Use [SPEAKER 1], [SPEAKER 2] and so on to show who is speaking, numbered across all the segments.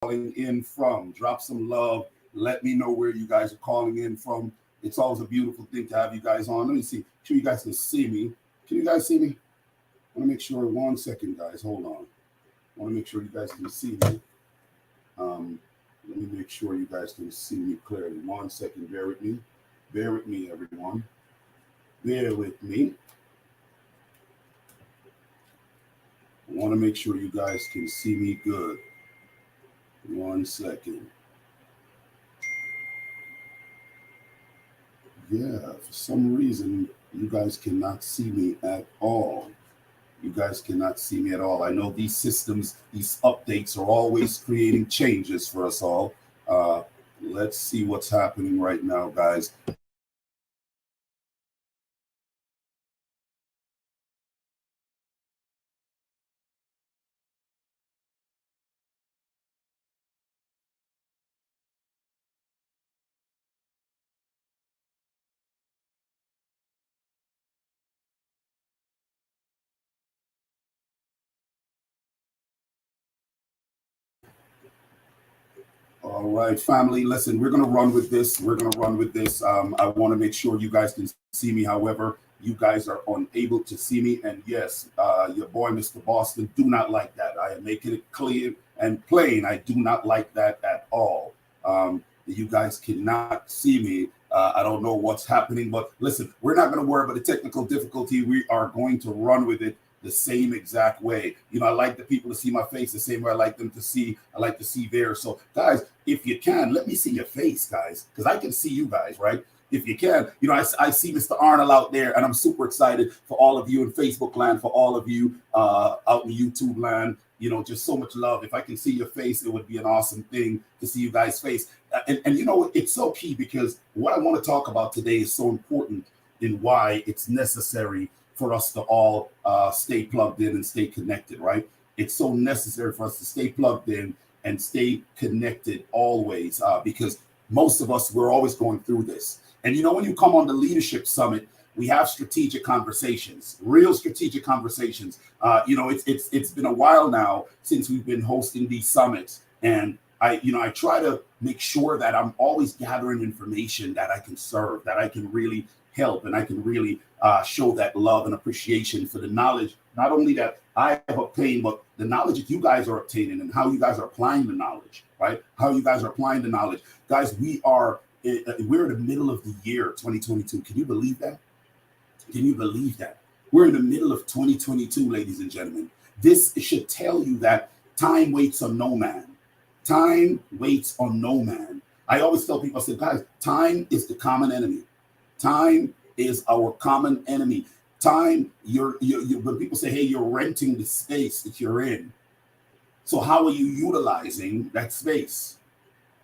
[SPEAKER 1] calling in from. Drop some love. Let me know where you guys are calling in from. It's always a beautiful thing to have you guys on. Let me see. Sure you guys can see me. Can you guys see me? I want to make sure. 1 second, guys. Hold on. I want to make sure you guys can see me. Let me make sure you guys can see me clearly. 1 second. Bear with me. Bear with me, everyone. Bear with me. I want to make sure you guys can see me good. 1 second. Yeah, for some reason, you guys cannot see me at all. You guys cannot see me at all. I know these systems, these updates are always creating changes for us all. Let's see what's happening right now, guys. All right, family, listen, we're going to run with this. We're going to run with this. I want to make sure you guys can see me. However, you guys are unable to see me. And yes, your boy, Mr. Boston, do not like that. I am making it clear and plain. I do not like that at all. You guys cannot see me. I don't know what's happening, but listen, we're not going to worry about the technical difficulty. We are going to run with it the same exact way. You know, I like the people to see my face the same way I like them to see. I like to see theirs. So, guys, if you can, let me see your face, guys, because I can see you guys, right? If you can, you know, I see Mr. Arnold out there, and I'm super excited for all of you in Facebook land, for all of you out in YouTube land. You know, just so much love. If I can see your face, it would be an awesome thing to see you guys' face. And you know, it's so key because what I want to talk about today is so important in why it's necessary for us to all stay plugged in and stay connected, right? It's so necessary for us to stay plugged in and stay connected always because most of us, we're always going through this. And you know, when you come on the Leadership Summit, we have strategic conversations, real strategic conversations. You know, it's been a while now since we've been hosting these summits, and I try to make sure that I'm always gathering information that I can serve, that I can really help, and I can really show that love and appreciation for the knowledge, not only that I have obtained, but the knowledge that you guys are obtaining and how you guys are applying the knowledge, right? How you guys are applying the knowledge. Guys, we're in the middle of the year 2022. Can you believe that? Can you believe that? We're in the middle of 2022, ladies and gentlemen. This should tell you that time waits on no man. Time waits on no man. I always tell people, I say, guys, time is the common enemy. Time is our common enemy. Time, when people say, hey, you're renting the space that you're in. So how are you utilizing that space?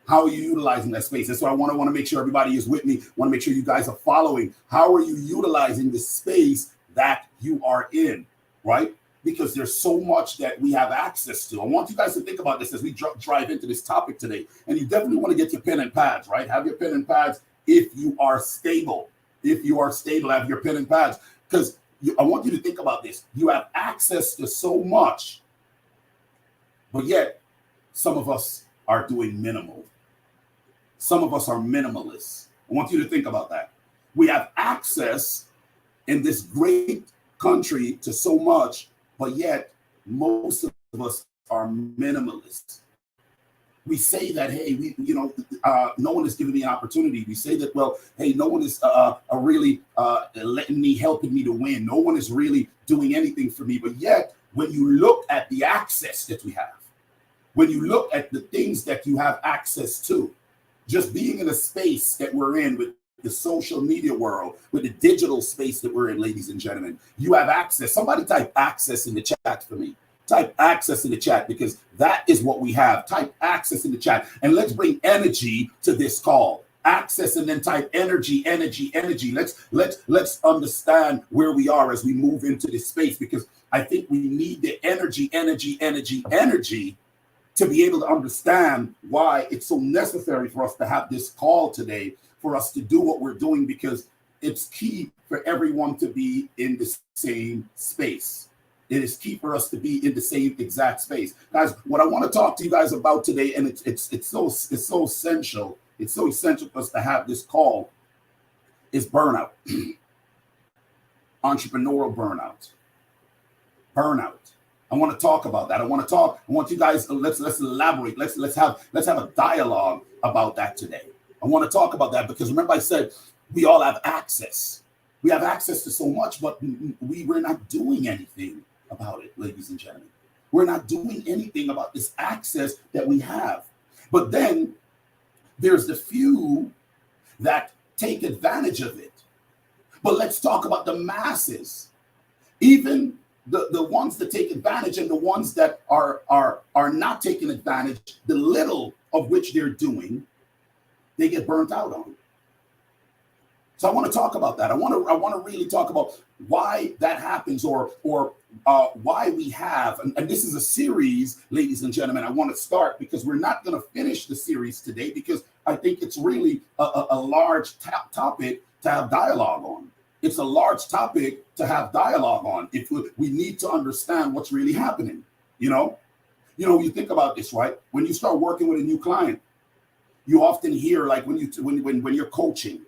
[SPEAKER 1] How are you utilizing that space? That's why I want to make sure everybody is with me. I want to make sure you guys are following. How are you utilizing the space that you are in, right? Because there's so much that we have access to. I want you guys to think about this as we drive into this topic today. And you definitely want to get your pen and pads, right? Have your pen and pads if you are stable. If you are stable, have your pen and pads. Because I want you to think about this. You have access to so much, but yet some of us are doing minimal. Some of us are minimalists. I want you to think about that. We have access in this great country to so much, but yet most of us are minimalists. We say that, hey, no one is giving me an opportunity. We say that, well, hey, no one is really helping me to win. No one is really doing anything for me. But yet, when you look at the access that we have, when you look at the things that you have access to, just being in a space that we're in with the social media world, with the digital space that we're in, ladies and gentlemen, you have access. Somebody type access in the chat for me. Type access in the chat because that is what we have. Type access in the chat and let's bring energy to this call. Access and then type energy, energy, energy. Let's understand where we are as we move into this space because I think we need the energy, energy, energy, energy to be able to understand why it's so necessary for us to have this call today, for us to do what we're doing, because it's key for everyone to be in the same space. It is key for us to be in the same exact space. Guys, what I want to talk to you guys about today, and it's so essential. It's so essential for us to have this call, is burnout. Entrepreneurial burnout. Burnout. I want to talk about that. I want you guys, let's elaborate. Let's have a dialogue about that today. I want to talk about that because remember I said we all have access. We have access to so much, but we're not doing anything about it, ladies and gentlemen. We're not doing anything about this access that we have. But then there's the few that take advantage of it. But let's talk about the masses. Even the ones that take advantage and the ones that are not taking advantage, the little of which they're doing, they get burnt out on. So I want to talk about that. I want to really talk about why that happens, or why we have, and this is a series, ladies and gentlemen. I want to start because we're not going to finish the series today because I think it's really a large topic to have dialogue on. It's a large topic to have dialogue on. If we need to understand what's really happening, you you think about this, right? When you start working with a new client, you often hear, like when you're coaching,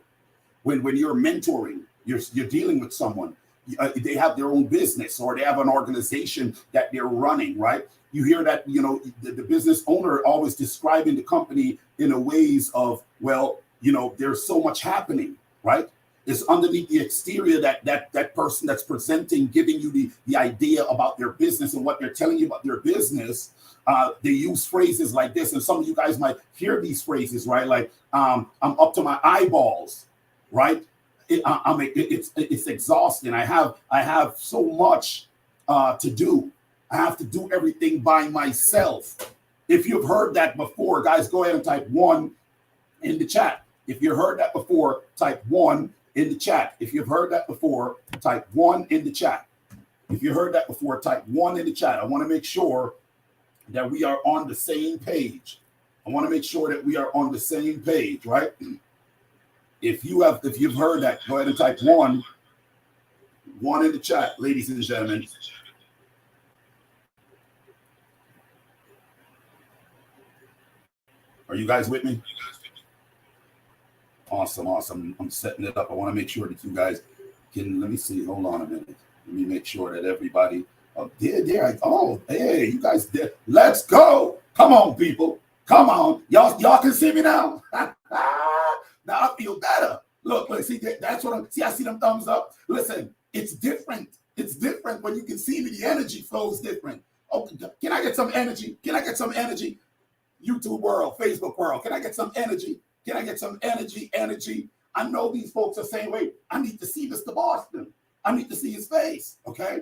[SPEAKER 1] when you're mentoring, you're dealing with someone, they have their own business or they have an organization that they're running, right? You hear that, the business owner always describing the company in a ways of, well, there's so much happening, right? It's underneath the exterior that person that's presenting, giving you the idea about their business and what they're telling you about their business. They use phrases like this, and some of you guys might hear these phrases, right? Like, I'm up to my eyeballs, right? It's exhausting. I have so much to do. I have to do everything by myself. If you've heard that before, guys, go ahead and type 1 in the chat. If you've heard that before, type 1 in the chat. If you've heard that before, type 1 in the chat. If you heard that before, type 1 in the chat. I want to make sure that we are on the same page. I want to make sure that we are on the same page, right? If you've heard that, go ahead and type 1 in the chat, ladies and gentlemen. Are you guys with me? Awesome. I'm setting it up. I want to make sure that you guys can, let me see, hold on a minute. Let me make sure that everybody, hey, you guys did. Let's go. Come on, people. Come on. Y'all can see me now. Now I feel better. Look, see, that's what I see them thumbs up. Listen, it's different. It's different when you can see me. The energy flows different. Oh, can I get some energy? Can I get some energy? YouTube world, Facebook world, can I get some energy? Can I get some energy? I know these folks are saying, wait, I need to see Mr. Boston. I need to see his face, okay?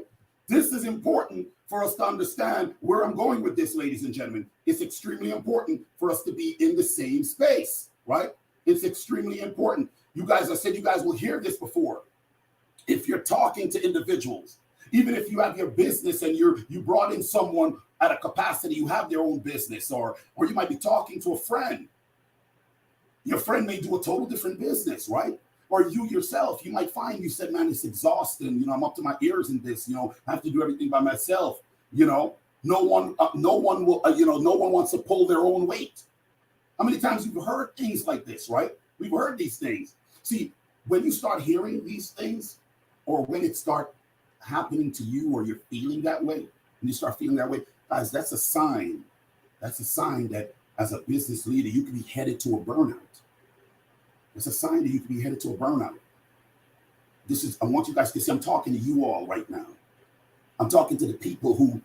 [SPEAKER 1] This is important for us to understand where I'm going with this, ladies and gentlemen. It's extremely important for us to be in the same space, right? It's extremely important. You guys, I said you guys will hear this before. If you're talking to individuals, even if you have your business and you brought in someone at a capacity, you have their own business, or you might be talking to a friend. Your friend may do a total different business, right? Or you yourself, you might find, you said, man, it's exhausting. I'm up to my ears in this. I have to do everything by myself. No one wants to pull their own weight. How many times you've heard things like this, right? We've heard these things. See, when you start hearing these things, or when it starts happening to you, or you're feeling that way, and you start feeling that way, guys, that's a sign. That's a sign that as a business leader, you could be headed to a burnout. It's a sign that you could be headed to a burnout. I want you guys to see, I'm talking to you all right now. I'm talking to the people who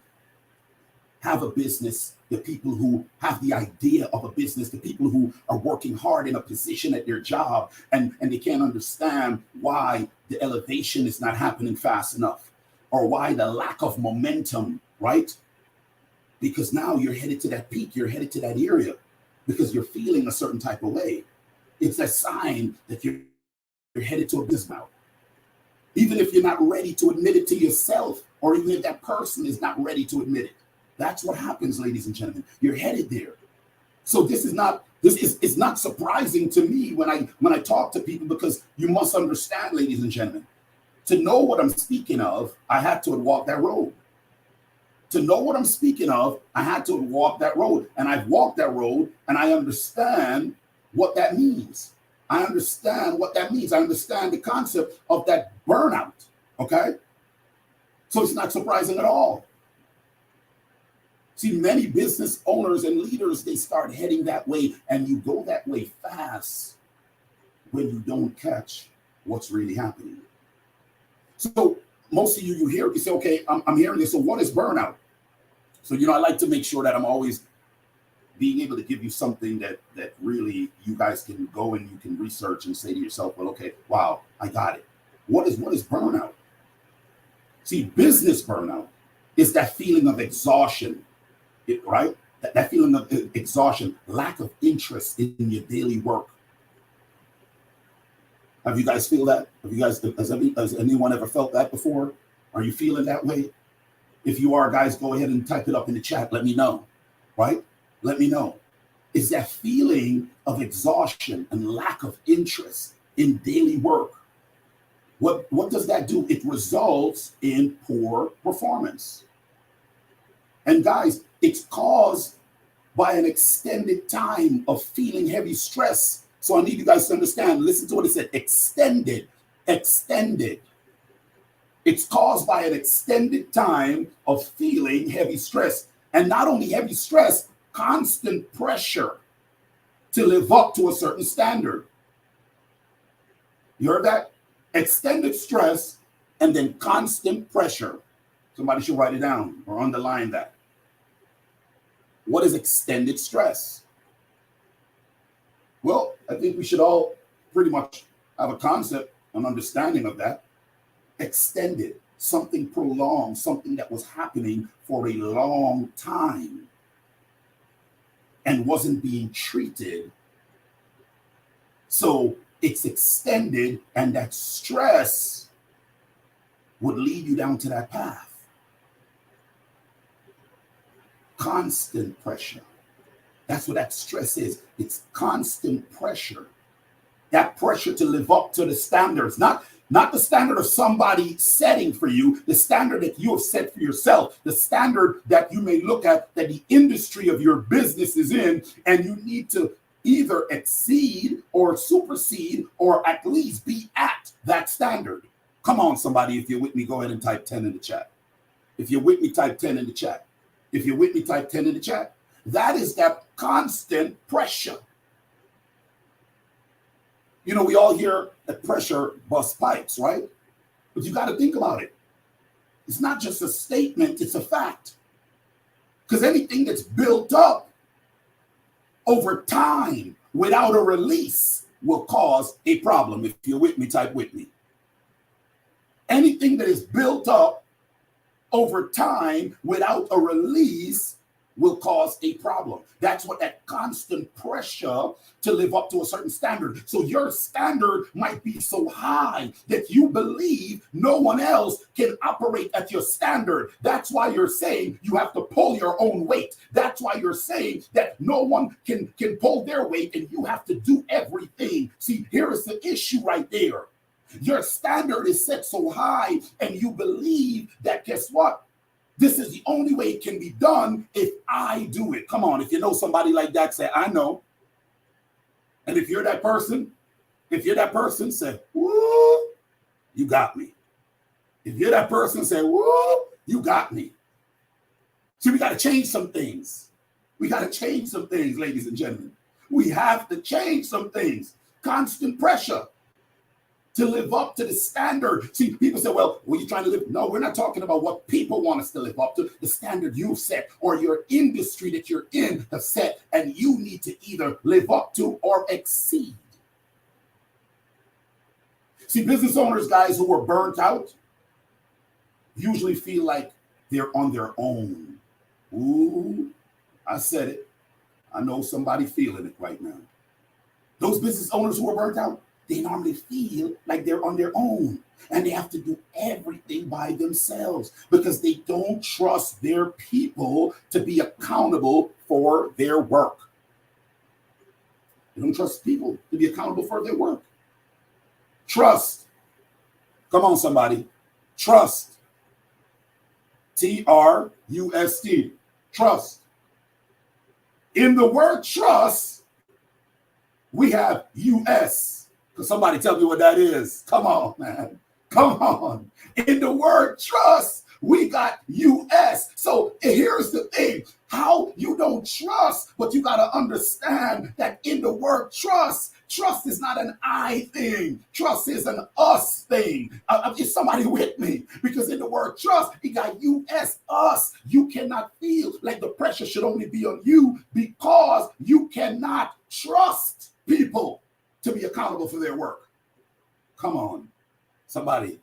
[SPEAKER 1] have a business, the people who have the idea of a business, the people who are working hard in a position at their job, and they can't understand why the elevation is not happening fast enough, or why the lack of momentum, right? Because now you're headed to that peak, you're headed to that area because you're feeling a certain type of way. It's a sign that you're headed to a business now. Even if you're not ready to admit it to yourself, or even if that person is not ready to admit it. That's what happens, ladies and gentlemen. You're headed there. So it's not surprising to me when I talk to people, because you must understand, ladies and gentlemen, to know what I'm speaking of, I had to walk that road. to know what I'm speaking of, I had to walk that road. And I've walked that road, and I understand what that means. I understand what that means. I understand the concept of that burnout. Okay? So it's not surprising at all. See, many business owners and leaders, they start heading that way, and you go that way fast when you don't catch what's really happening. So most of you hear, you say, okay, I'm hearing this. So what is burnout? So, I like to make sure that I'm always being able to give you something that really you guys can go and you can research and say to yourself, well, okay, wow, I got it. What is burnout? See, business burnout is that feeling of exhaustion, right? That feeling of exhaustion, lack of interest in your daily work. Have you guys feel that? Has anyone ever felt that before? Are you feeling that way? If you are, guys, go ahead and type it up in the chat. Let me know, right? Let me know. It's that feeling of exhaustion and lack of interest in daily work. What does that do? It results in poor performance. And guys, it's caused by an extended time of feeling heavy stress. So I need you guys to understand, listen to what it said, extended. It's caused by an extended time of feeling heavy stress. And not only heavy stress, constant pressure to live up to a certain standard. You heard that? Extended stress and then constant pressure. Somebody should write it down or underline that. What is extended stress? Well, I think we should all pretty much have a concept, an understanding of that. Extended, something prolonged, something that was happening for a long time and wasn't being treated. So it's extended, and that stress would lead you down to that path. Constant pressure. That's what that stress is. It's constant pressure. That pressure to live up to the standards, not the standard of somebody setting for you, the standard that you have set for yourself, the standard that you may look at that the industry of your business is in, and you need to either exceed or supersede or at least be at that standard. Come on, somebody, if you're with me, go ahead and type 10 in the chat. If you're with me, type 10 in the chat. If you're with me, type 10 in the chat. That is that constant pressure. We all hear that pressure busts pipes, right? But you got to think about it. It's not just a statement, it's a fact. Because anything that's built up over time without a release will cause a problem. If you're with me, type with me. Anything that is built up over time without a release will cause a problem. That's what that constant pressure to live up to a certain standard. So your standard might be so high that you believe no one else can operate at your standard. That's why you're saying you have to pull your own weight. That's why you're saying that no one can pull their weight and you have to do everything. See, here is the issue right there. Your standard is set so high and you believe that, guess what? This is the only way it can be done if I do it. Come on, if you know somebody like that, say, I know. And if you're that person, say, woo, you got me. If you're that person, say, woo, you got me. See, we got to change some things. We got to change some things, ladies and gentlemen. We have to change some things. Constant pressure to live up to the standard. See, people say, well, what are you trying to live? No, we're not talking about what people want us to live up to. The standard you've set or your industry that you're in have set, and you need to either live up to or exceed. See, business owners, guys who are burnt out, usually feel like they're on their own. Ooh, I said it. I know somebody feeling it right now. Those business owners who are burnt out, they normally feel like they're on their own and they have to do everything by themselves because they don't trust their people to be accountable for their work. They don't trust people to be accountable for their work. Trust. Come on, somebody. Trust Trust. Trust. In the word trust, we have US. Because somebody tell me what that is. Come on, man. Come on. In the word trust, we got US. So here's the thing. How you don't trust, but you got to understand that in the word trust, trust is not an I thing. Trust is an us thing. Is somebody with me? Because in the word trust, it got US, us. You cannot feel like the pressure should only be on you because you cannot trust people to be accountable for their work. Come on. Somebody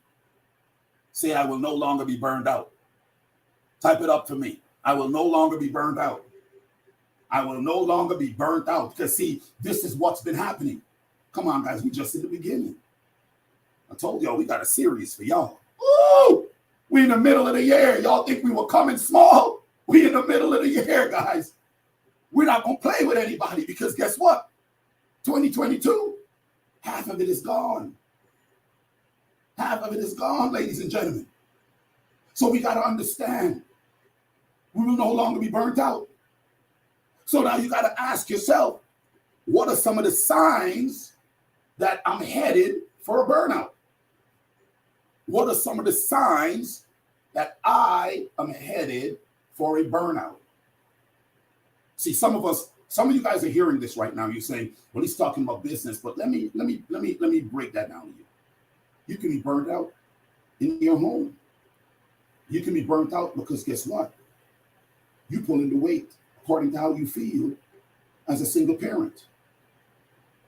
[SPEAKER 1] say, I will no longer be burned out. Type it up for me. I will no longer be burned out. I will no longer be burnt out. Because see, this is what's been happening. Come on, guys. We just in the beginning. I told y'all we got a series for y'all. Ooh, we in the middle of the year. Y'all think we were coming small? We in the middle of the year, guys. We're not going to play with anybody because guess what? 2022, half of it is gone. Half of it is gone, ladies and gentlemen. So we got to understand we will no longer be burnt out. So now you got to ask yourself, what are some of the signs that I'm headed for a burnout? What are some of the signs that I am headed for a burnout? See, some of you guys are hearing this right now. You're saying, well, he's talking about business, but let me break that down to you. You can be burnt out in your home. You can be burnt out because guess what? You pull in the weight according to how you feel as a single parent.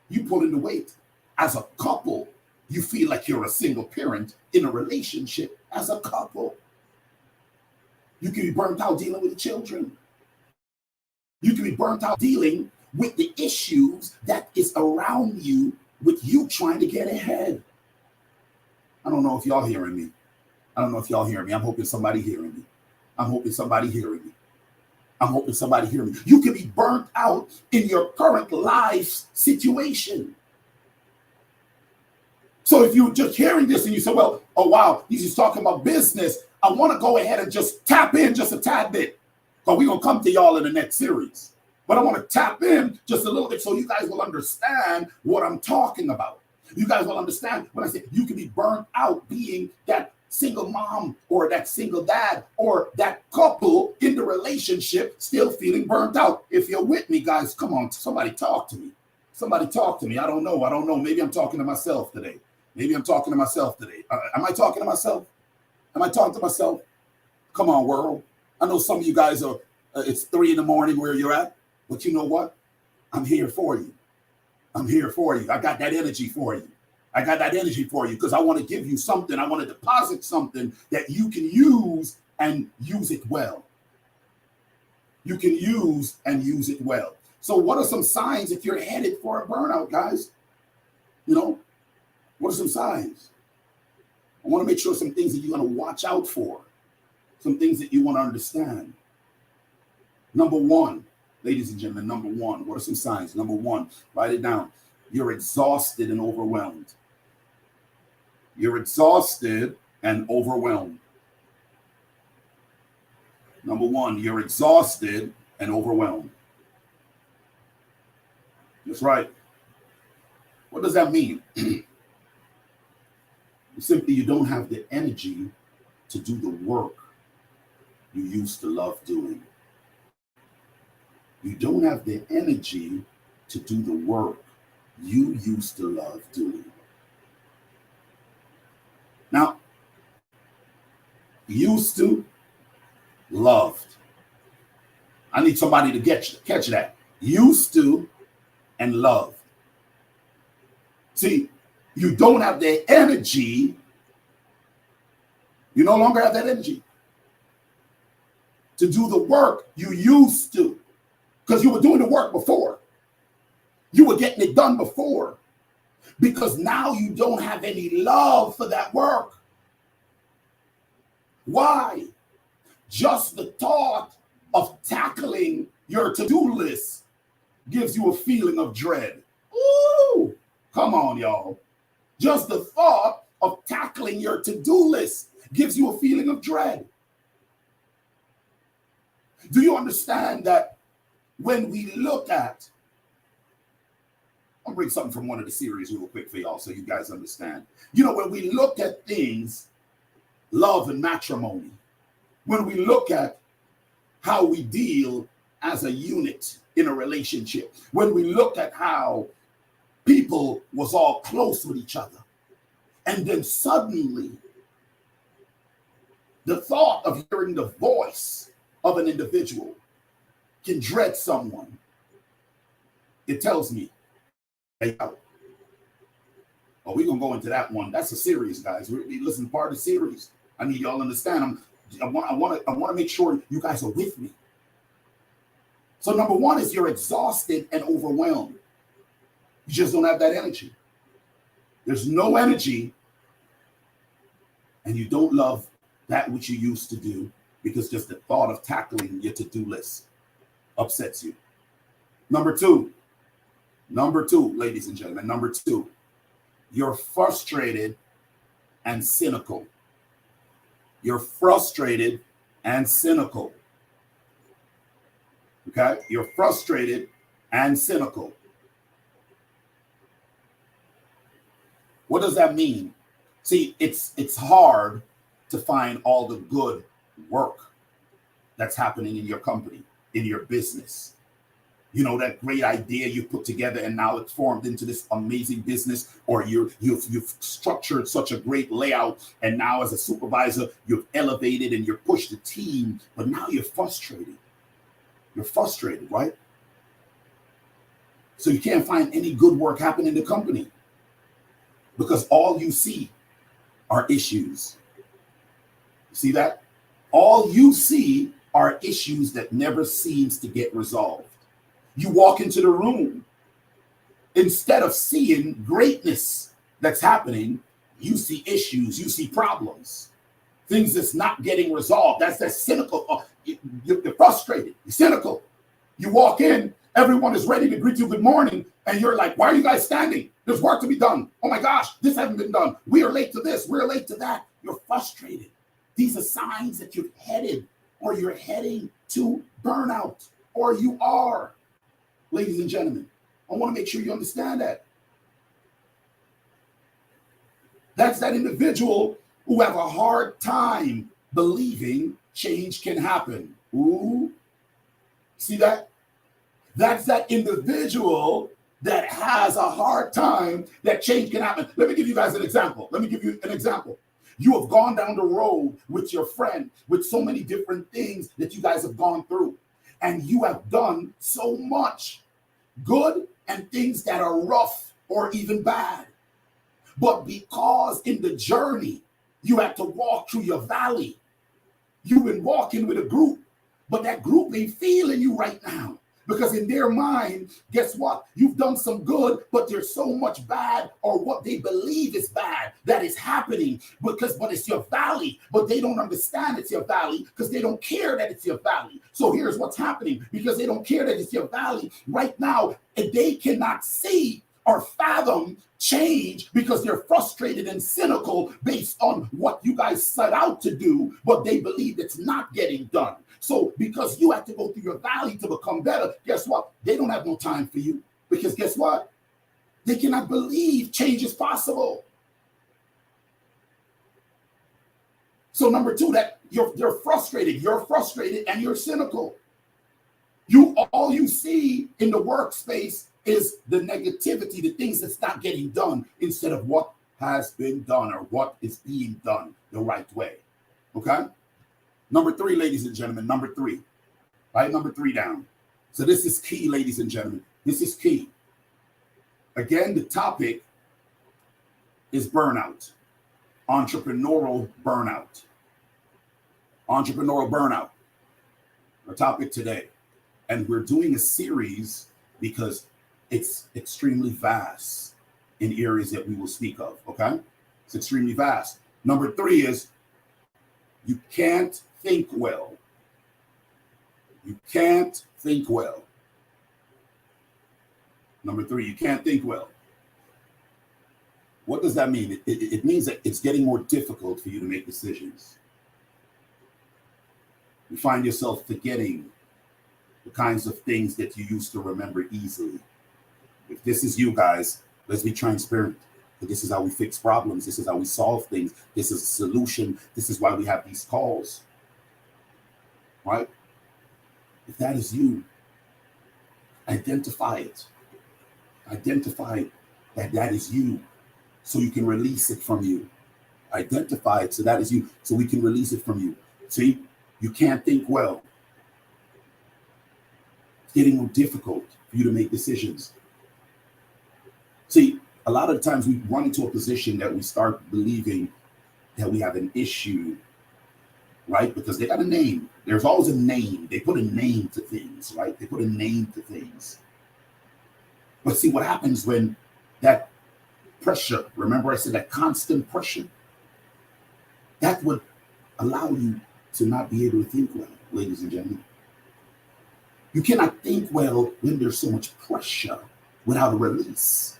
[SPEAKER 1] You pull in the weight as a couple. You feel like you're a single parent in a relationship as a couple. You can be burnt out dealing with the children. You can be burnt out dealing with the issues that is around you with you trying to get ahead. I don't know if y'all hearing me. I don't know if y'all hearing me. I'm hoping somebody hearing me. I'm hoping somebody hearing me. I'm hoping somebody hearing me. You can be burnt out in your current life situation. So if you're just hearing this and you say, well, oh, wow, he's just talking about business. I want to go ahead and just tap in just a tad bit. But we're going to come to y'all in the next series. But I want to tap in just a little bit so you guys will understand what I'm talking about. You guys will understand when I say you can be burnt out being that single mom or that single dad or that couple in the relationship still feeling burnt out. If you're with me, guys, come on, somebody talk to me. Somebody talk to me. I don't know. Maybe I'm talking to myself today. Am I talking to myself? Am I talking to myself? Come on, world. I know some of you guys are, it's 3 a.m. where you're at, but you know what? I'm here for you. I'm here for you. I got that energy for you. Because I want to give you something. I want to deposit something that you can use and use it well. You can use and use it well. So what are some signs if you're headed for a burnout, guys? You know, what are some signs? I want to make sure some things that you're going to watch out for. Some things that you want to understand. Number one, ladies and gentlemen, number one, what are some signs? Number one, write it down. You're exhausted and overwhelmed. You're exhausted and overwhelmed. Number one, you're exhausted and overwhelmed. That's right. What does that mean? Simply, you don't have the energy to do the work you used to love doing. You don't have the energy to do the work you used to love doing. Now, used to, loved. I need somebody to catch that. Used to and loved. See, you don't have the energy. You no longer have that energy to do the work you used to. Because you were doing the work before. You were getting it done before. Because now you don't have any love for that work. Why? Just the thought of tackling your to-do list gives you a feeling of dread. Ooh, come on, y'all. Just the thought of tackling your to-do list gives you a feeling of dread. Do you understand that when we look at, I'll bring something from one of the series real quick for y'all so you guys understand. You know, when we look at things, love and matrimony, when we look at how we deal as a unit in a relationship, when we look at how people was all close with each other, and then suddenly the thought of hearing the voice of an individual can dread someone, it tells me, hey, oh, we're gonna go into that one. That's a series, guys. Listen, part of the series. I need y'all to understand. I want to make sure you guys are with me. So number one is you're exhausted and overwhelmed. You just don't have that energy. There's no energy, and you don't love that which you used to do because just the thought of tackling your to-do list upsets you. Number two, ladies and gentlemen, number two, you're frustrated and cynical. You're frustrated and cynical. Okay? You're frustrated and cynical. What does that mean? See, it's hard to find all the good work that's happening in your company, in your business. You know, that great idea you put together and now it's formed into this amazing business, or you've structured such a great layout, and now as a supervisor, you've elevated and you've pushed the team, but now you're frustrated. You're frustrated, right? So you can't find any good work happening in the company because all you see are issues. See that? All you see are issues that never seems to get resolved. You walk into the room, instead of seeing greatness that's happening, you see issues, you see problems, things that's not getting resolved. That's that cynical. You're frustrated, you're cynical. You walk in, everyone is ready to greet you good morning, and you're like, why are you guys standing? There's work to be done. Oh my gosh, this hasn't been done. We are late to this, we're late to that. You're frustrated. These are signs that you're headed, or you're heading to burnout, or you are. Ladies and gentlemen, I want to make sure you understand that. That's that individual who have a hard time believing change can happen. Ooh, see that? That's that individual that has a hard time that change can happen. Let me give you guys an example. You have gone down the road with your friend with so many different things that you guys have gone through. And you have done so much good and things that are rough or even bad. But because in the journey, you had to walk through your valley. You've been walking with a group, but that group ain't feeling you right now. Because in their mind, guess what? You've done some good, but there's so much bad, or what they believe is bad, that is happening but it's your valley. But they don't understand it's your valley because they don't care that it's your valley. So here's what's happening. Because they don't care that it's your valley right now, and they cannot see or fathom change because they're frustrated and cynical based on what you guys set out to do, but they believe it's not getting done. So because you have to go through your valley to become better, guess what? They don't have no time for you, because guess what? They cannot believe change is possible. So number two, that you're frustrated and you're cynical. All you see in the workspace is the negativity, the things that's not getting done, instead of what has been done or what is being done the right way. Okay? Number three, ladies and gentlemen, number three. Right? Number three down. So this is key, ladies and gentlemen. This is key. Again, the topic is burnout. Entrepreneurial burnout. Entrepreneurial burnout. Our topic today. And we're doing a series because it's extremely vast in areas that we will speak of, okay? It's extremely vast. Number three is you can't think well. You can't think well. Number three, you can't think well. What does that mean? It means that it's getting more difficult for you to make decisions. You find yourself forgetting the kinds of things that you used to remember easily. If this is you guys, let's be transparent. This is how we fix problems. This is how we solve things. This is a solution. This is why we have these calls, right? If that is you, identify it. Identify that that is you so you can release it from you. Identify it so that is you so we can release it from you. See, you can't think well. It's getting more difficult for you to make decisions. See, a lot of times we run into a position that we start believing that we have an issue, right? Because they got a name. There's always a name. They put a name to things, right? They put a name to things. But see what happens when that pressure, remember I said that constant pressure, that would allow you to not be able to think well, ladies and gentlemen. You cannot think well when there's so much pressure without a release.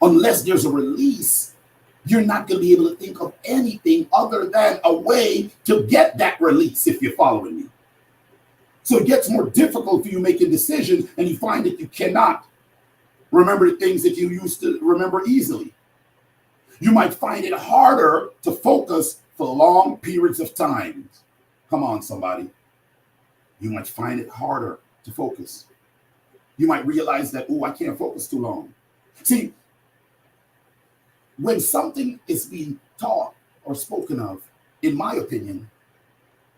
[SPEAKER 1] Unless there's a release, you're not going to be able to think of anything other than a way to get that release, if you're following me. So it gets more difficult for you making decisions, and you find that you cannot remember the things that you used to remember easily. You might find it harder to focus for long periods of time. Come on, somebody. You might find it harder to focus. You might realize that, oh, I can't focus too long. See, when something is being taught or spoken of, in my opinion,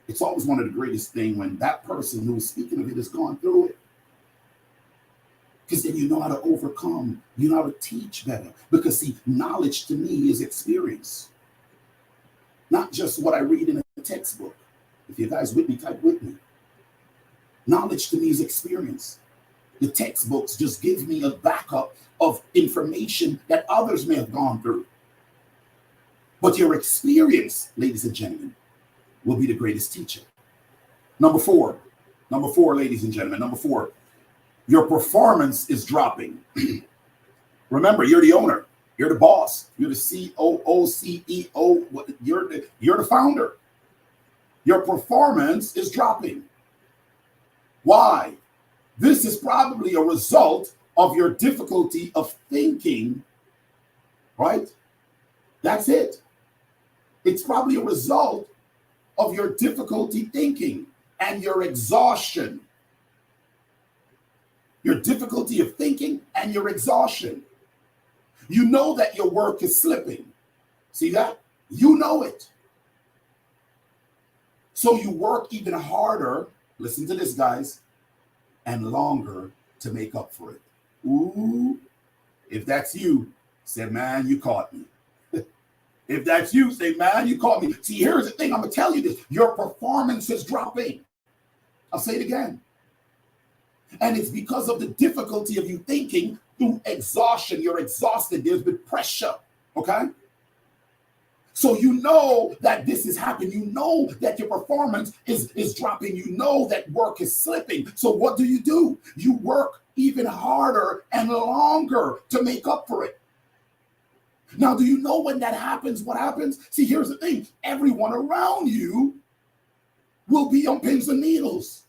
[SPEAKER 1] it's always one of the greatest things when that person who is speaking of it has gone through it. Because then you know how to overcome, you know how to teach better. Because see, knowledge to me is experience. Not just what I read in a textbook. If you guys with me, type with me. Knowledge to me is experience. The textbooks just give me a backup of information that others may have gone through. But your experience, ladies and gentlemen, will be the greatest teacher. Number four, ladies and gentlemen, number 4, your performance is dropping. Remember, you're the owner, you're the boss, you're the COO, CEO, you're the founder. Your performance is dropping. Why? This is probably a result of your difficulty of thinking, right? That's it. It's probably a result of your difficulty thinking and your exhaustion. Your difficulty of thinking and your exhaustion. You know that your work is slipping. See that? You know it. So you work even harder, listen to this, guys, and longer to make up for it. Ooh, if that's you, say, man, you caught me. If that's you, say, man, you caught me. See, here's the thing. I'm going to tell you this. Your performance is dropping. I'll say it again. And it's because of the difficulty of you thinking through exhaustion. You're exhausted. There's been pressure. Okay? So you know that this is happening. You know that your performance is dropping. You know that work is slipping. So what do? You work even harder and longer to make up for it. Now, do you know when that happens? What happens? See, here's the thing. Everyone around you will be on pins and needles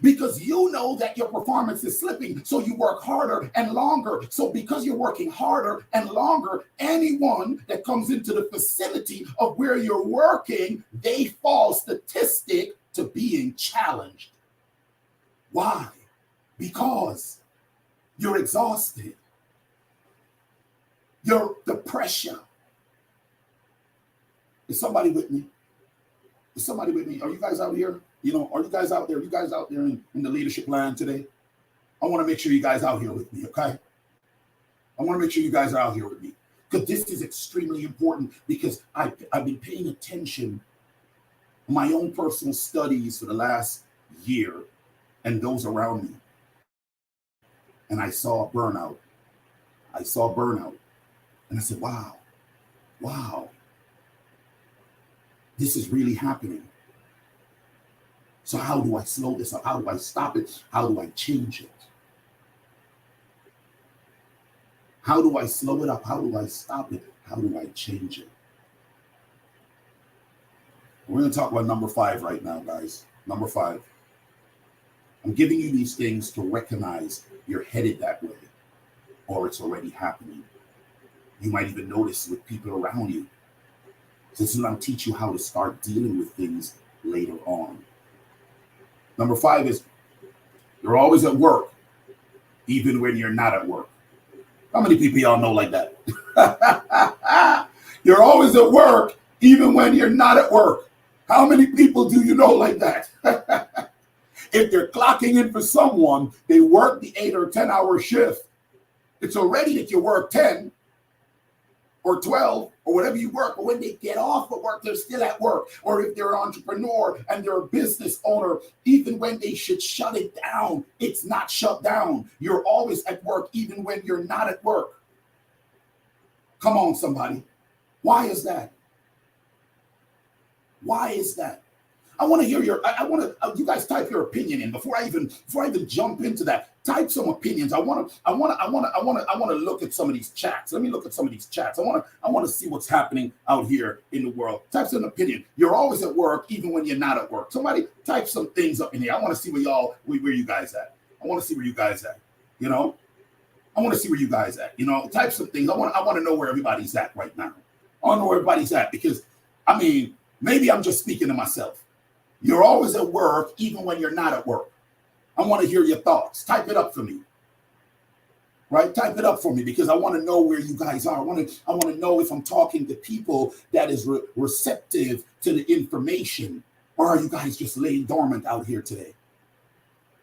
[SPEAKER 1] because you know that your performance is slipping. So you work harder and longer. So because you're working harder and longer, anyone that comes into the vicinity of where you're working, they fall statistic to being challenged. Why? Because you're exhausted. The pressure. Is somebody with me? Is somebody with me? Are you guys out here? Are you guys out there? Are you guys out there in the leadership land today? I want to make sure you guys are out here with me, okay? I want to make sure you guys are out here with me. Because this is extremely important because I've been paying attention to my own personal studies for the last year and those around me. And I saw burnout. And I said, wow, this is really happening. So how do I slow this up? How do I stop it? How do I change it? How do I slow it up? How do I stop it? How do I change it? We're going to talk about number 5 right now, guys. Number 5. I'm giving you these things to recognize you're headed that way, or it's already happening. You might even notice with people around you. This is going to teach you how to start dealing with things later on. Number 5 is you're always at work, even when you're not at work. How many people y'all know like that? You're always at work, even when you're not at work. How many people do you know like that? If they're clocking in for someone, they work the 8 or 10 hour shift. It's already that you work 10 or 12 or whatever you work, but when they get off of work, they're still at work. Or if they're an entrepreneur and they're a business owner, even when they should shut it down, it's not shut down. You're always at work, even when you're not at work. Come on, somebody. Why is that? Why is that? I want to hear you guys type your opinion in before I even jump into that. Type some opinions. I want to look at some of these chats. Let me look at some of these chats. I want to see what's happening out here in the world. Type some opinion. You're always at work, even when you're not at work. Somebody type some things up in here. I want to see where you guys at. I want to see where you guys at. You know, I want to see where you guys at. You know, type some things. I want to know where everybody's at right now. I want to know where everybody's at because, I mean, maybe I'm just speaking to myself. You're always at work, even when you're not at work. I want to hear your thoughts. Type it up for me. Right? Type it up for me because I want to know where you guys are. I want to know if I'm talking to people that is receptive to the information, or are you guys just laying dormant out here today?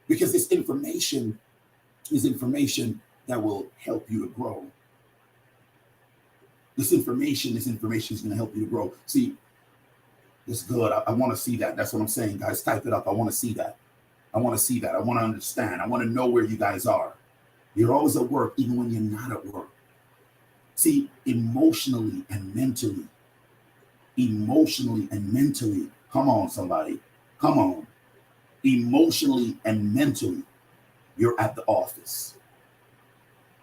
[SPEAKER 1] Because this information is information that will help you to grow. This information is going to help you to grow. See, it's good. I want to see that. That's what I'm saying, guys. Type it up. I want to see that. I want to see that. I want to understand. I want to know where you guys are. You're always at work, even when you're not at work. See, emotionally and mentally, come on, somebody. Come on. Emotionally and mentally, you're at the office.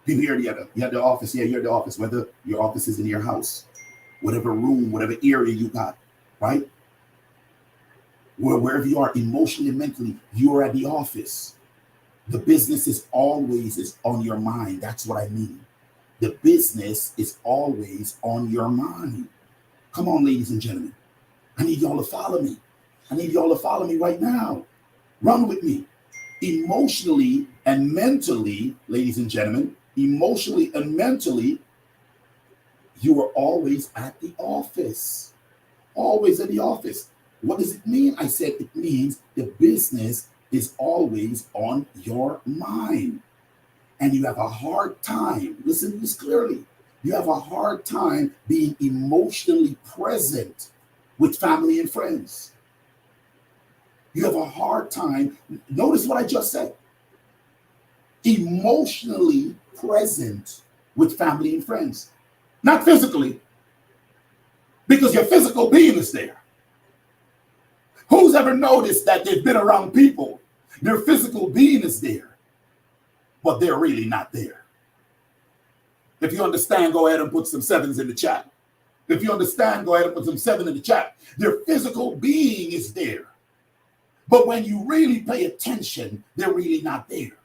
[SPEAKER 1] People here, you're at the office. Yeah, you're at the office. Whether your office is in your house, whatever room, whatever area you got. Right? Wherever you are emotionally and mentally, you're at the office. The business is always on your mind. That's what I mean. The business is always on your mind. Come on, ladies and gentlemen. I need y'all to follow me. I need y'all to follow me right now. Run with me. Emotionally and mentally, ladies and gentlemen, emotionally and mentally, you are always at the office. Always at the office. What does it mean? I said it means the business is always on your mind. And you have a hard time, listen to this clearly, you have a hard time being emotionally present with family and friends. You have a hard time, notice what I just said, emotionally present with family and friends. Not physically, because your physical being is there. Who's ever noticed that they've been around people, their physical being is there, but they're really not there? If you understand, go ahead and put some 7s in the chat. If you understand, go ahead and put some 7 in the chat. Their physical being is there, but when you really pay attention, they're really not there.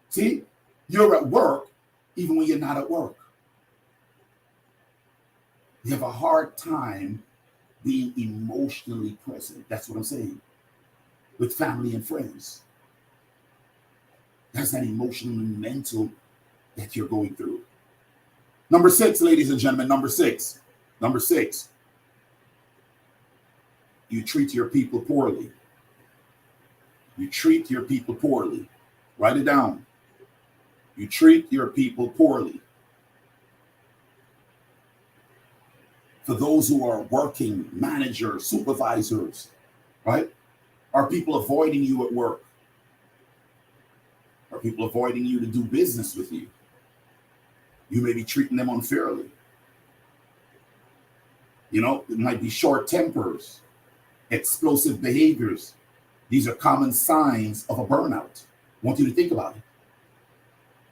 [SPEAKER 1] See, you're at work even when you're not at work. You have a hard time being emotionally present. That's what I'm saying. With family and friends. That's that emotional and mental that you're going through. Number 6, ladies and gentlemen, number 6. Number 6. You treat your people poorly. You treat your people poorly. Write it down. You treat your people poorly. For those who are working, managers, supervisors, right? Are people avoiding you at work? Are people avoiding you to do business with you? You may be treating them unfairly. You know, it might be short tempers, explosive behaviors. These are common signs of a burnout. I want you to think about it.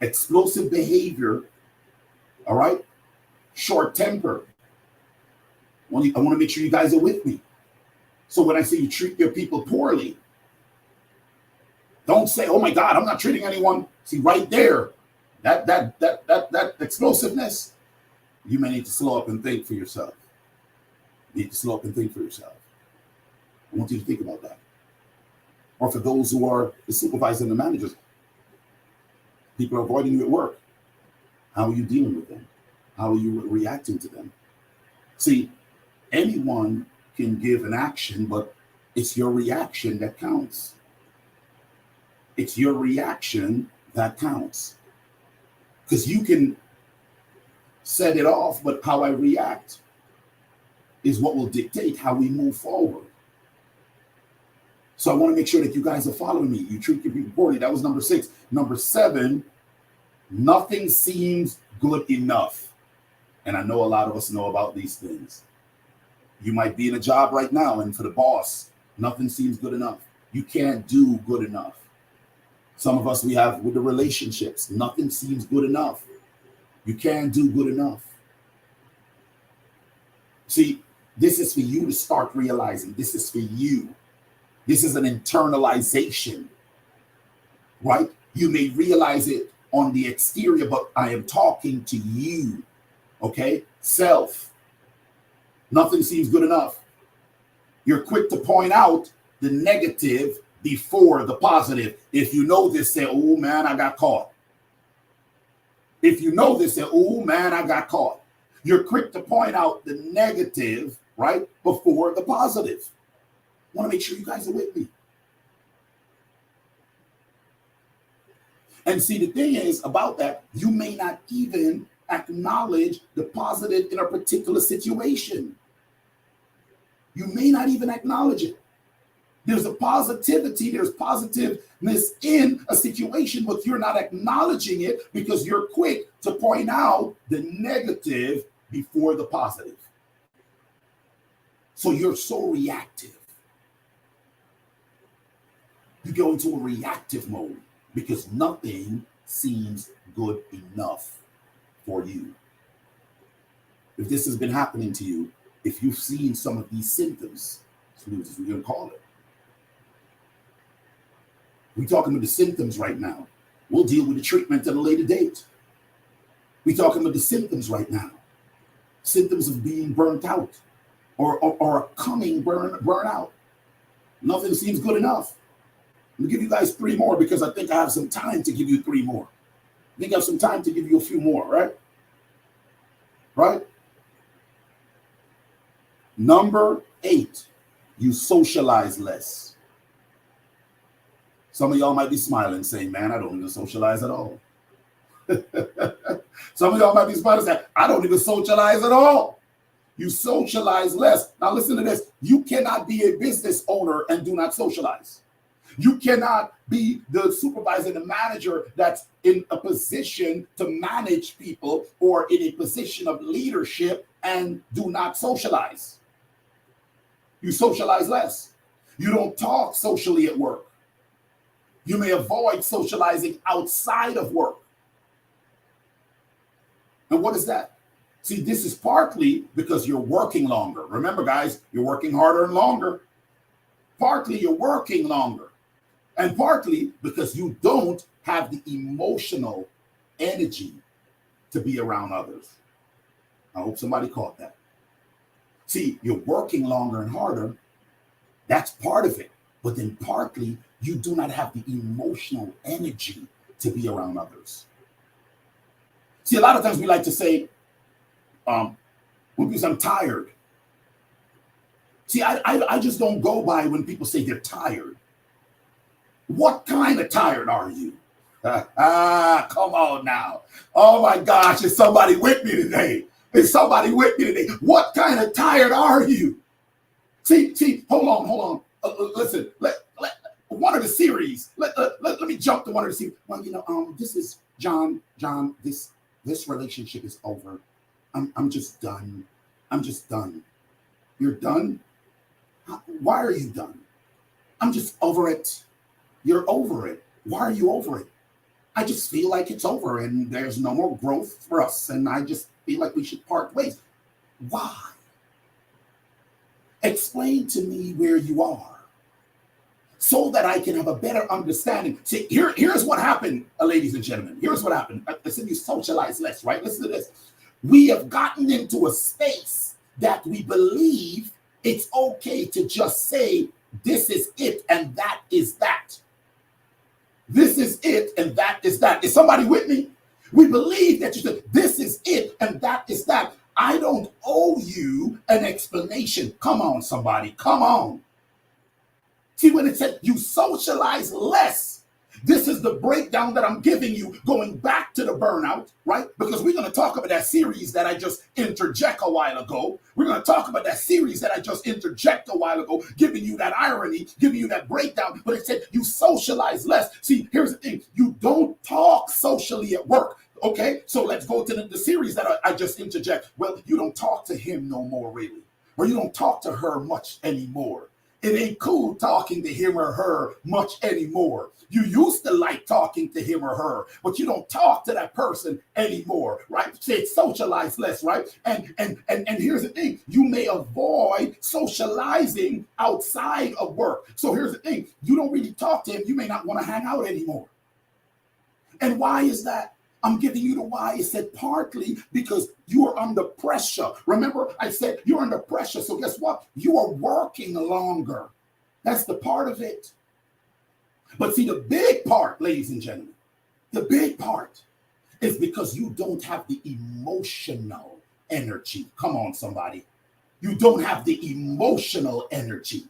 [SPEAKER 1] Explosive behavior, all right? Short temper. I want to make sure you guys are with me. So when I say you treat your people poorly, don't say, "Oh my God, I'm not treating anyone." See, right there, that explosiveness, you may need to slow up and think for yourself. You need to slow up and think for yourself. I want you to think about that. Or for those who are the supervisors and the managers, people are avoiding you at work. How are you dealing with them? How are you reacting to them? See, anyone can give an action, but it's your reaction that counts. It's your reaction that counts. Because you can set it off, but how I react is what will dictate how we move forward. So I want to make sure that you guys are following me. You treat your people poorly. That was number 6. Number 7, nothing seems good enough. And I know a lot of us know about these things. You might be in a job right now, and for the boss, nothing seems good enough. You can't do good enough. Some of us, we have with the relationships, nothing seems good enough. You can't do good enough. See, this is for you to start realizing. This is for you. This is an internalization, right? You may realize it on the exterior, but I am talking to you, okay? Self. Nothing seems good enough. You're quick to point out the negative before the positive. If you know this, say, "Oh man, I got caught." If you know this, say, "Oh man, I got caught." You're quick to point out the negative, right, before the positive. I want to make sure you guys are with me. And see, the thing is about that, you may not even acknowledge the positive in a particular situation. You may not even acknowledge it. There's a positivity, there's positiveness in a situation, but you're not acknowledging it because you're quick to point out the negative before the positive. So you're so reactive. You go into a reactive mode because nothing seems good enough for you. If this has been happening to you, if you've seen some of these symptoms, as we're going to call it, we're talking about the symptoms right now. We'll deal with the treatment at a later date. We're talking about the symptoms right now. Symptoms of being burnt out or a coming burnout. Nothing seems good enough. I'm gonna give you guys 3 more because I think I have some time to give you 3 more. I think I have some time to give you a few more, right? Right? Number 8, you socialize less. Some of y'all might be smiling saying, "Man, I don't even socialize at all." Some of y'all might be smiling saying, "I don't even socialize at all." You socialize less. Now listen to this. You cannot be a business owner and do not socialize. You cannot be the supervisor, the manager that's in a position to manage people or in a position of leadership and do not socialize. You socialize less. You don't talk socially at work. You may avoid socializing outside of work. And what is that? See, this is partly because you're working longer. Remember, guys, you're working harder and longer. Partly you're working longer. And partly because you don't have the emotional energy to be around others. I hope somebody caught that. See, you're working longer and harder. That's part of it. But then partly, you do not have the emotional energy to be around others. See, a lot of times we like to say, because I'm tired. See, I just don't go by when people say they're tired. What kind of tired are you? Come on now. Oh my gosh, is somebody with me today? Is somebody with me today? What kind of tired are you? See, hold on. Listen, one of the series. Let me jump to one of the series. Well, this is John. This relationship is over. I'm just done. I'm just done. You're done? Why are you done? I'm just over it. You're over it. Why are you over it? I just feel like it's over and there's no more growth for us. And I just feel like we should part ways. Why? Explain to me where you are so that I can have a better understanding. See, here's what happened, ladies and gentlemen. Here's what happened. I said you socialize less, right? Listen to this. We have gotten into a space that we believe it's okay to just say, this is it and that is that. This is it and that is that. Is somebody with me? We believe that you said, this is it and that is that. I don't owe you an explanation. Come on, somebody. Come on. See, when it said you socialize less, this is the breakdown that I'm giving you, going back to the burnout, right? Because we're going to talk about that series that I just interject a while ago. We're going to talk about that series that I just interject a while ago, giving you that irony, giving you that breakdown. But it said you socialize less. See, here's the thing. You don't talk socially at work. Okay, so let's go to the series that I just interject. Well, you don't talk to him no more, really. Or you don't talk to her much anymore. It ain't cool talking to him or her much anymore. You used to like talking to him or her, but you don't talk to that person anymore, right? Say socialize less, right? And here's the thing. You may avoid socializing outside of work. So here's the thing. You don't really talk to him. You may not want to hang out anymore. And why is that? I'm giving you the why. It said partly because you are under pressure. Remember, I said you're under pressure. So guess what? You are working longer. That's the part of it. But see, the big part, ladies and gentlemen, the big part is because you don't have the emotional energy. Come on, somebody. You don't have the emotional energy.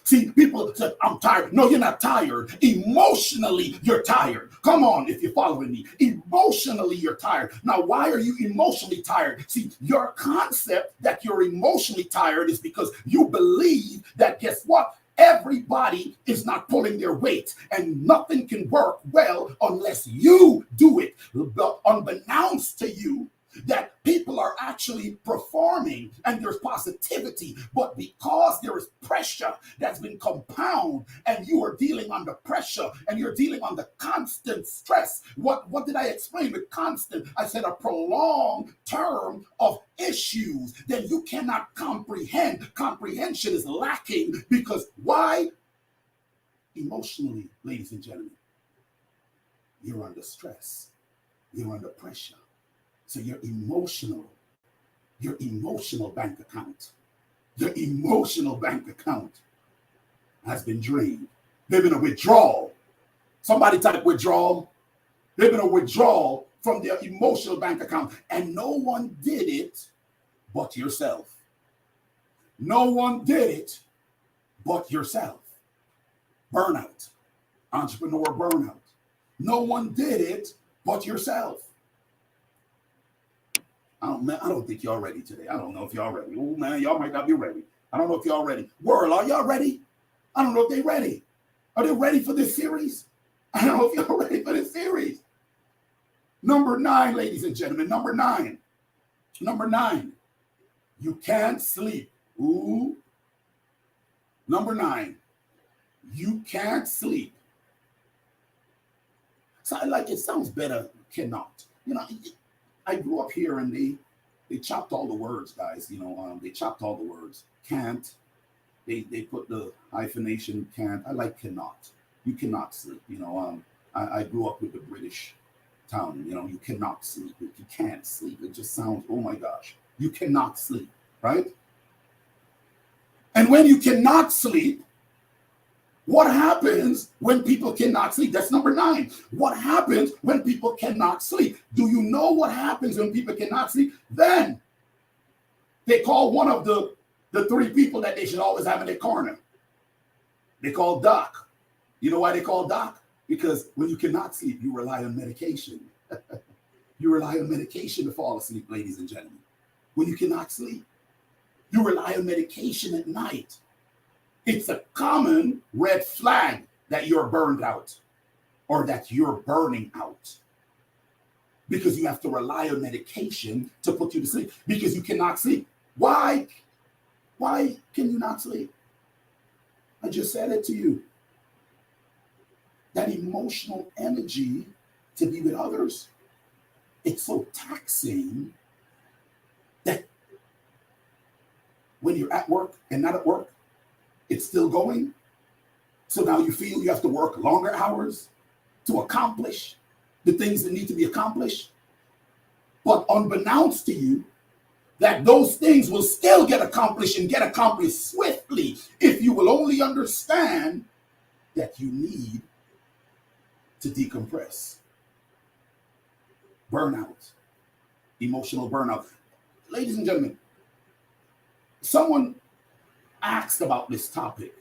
[SPEAKER 1] See, people say, I'm tired. No, you're not tired. Emotionally, you're tired. Come on, if you're following me. Emotionally, you're tired. Now, why are you emotionally tired? See, your concept that you're emotionally tired is because you believe that, guess what? Everybody is not pulling their weight, and nothing can work well unless you do it. But unbeknownst to you, that people are actually performing and there's positivity, but because there is pressure that's been compounded and you are dealing under pressure and you're dealing under constant stress. What did I explain with constant? I said a prolonged term of issues, then you cannot comprehend. Comprehension is lacking because why? Emotionally, ladies and gentlemen, you're under stress. You're under pressure. So your emotional bank account has been drained. They've been a withdrawal. Somebody type withdrawal. They've been a withdrawal from their emotional bank account. And no one did it but yourself. No one did it but yourself. Burnout. Entrepreneur burnout. No one did it but yourself. I don't think y'all ready today. I don't know if y'all ready. Oh, man, y'all might not be ready. I don't know if y'all ready. World, are y'all ready? I don't know if they're ready. Are they ready for this series? I don't know if y'all ready for this series. Number 9, ladies and gentlemen. Number 9. Number 9. You can't sleep. Ooh. Number 9. You can't sleep. So it sounds better, cannot. You know, I grew up here and they chopped all the words, guys. You know, they chopped all the words. Can't. They put the hyphenation can't. I like cannot. You cannot sleep. You know, I grew up with the British town. You know, you cannot sleep. You can't sleep. It just sounds, oh my gosh. You cannot sleep, right? And when you cannot sleep, what happens when people cannot sleep? That's number 9. What happens when people cannot sleep? Do you know what happens when people cannot sleep? Then they call one of the 3 people that they should always have in their corner. They call Doc. You know why they call Doc? Because when you cannot sleep, you rely on medication. You rely on medication to fall asleep, ladies and gentlemen. When you cannot sleep, you rely on medication at night. It's a common red flag that you're burned out or that you're burning out because you have to rely on medication to put you to sleep because you cannot sleep. Why? Why can you not sleep? I just said it to you. That emotional energy to be with others, it's so taxing that when you're at work and not at work, it's still going. So now you feel you have to work longer hours to accomplish the things that need to be accomplished. But unbeknownst to you, that those things will still get accomplished and get accomplished swiftly if you will only understand that you need to decompress. Burnout, emotional burnout. Ladies and gentlemen, someone asked about this topic.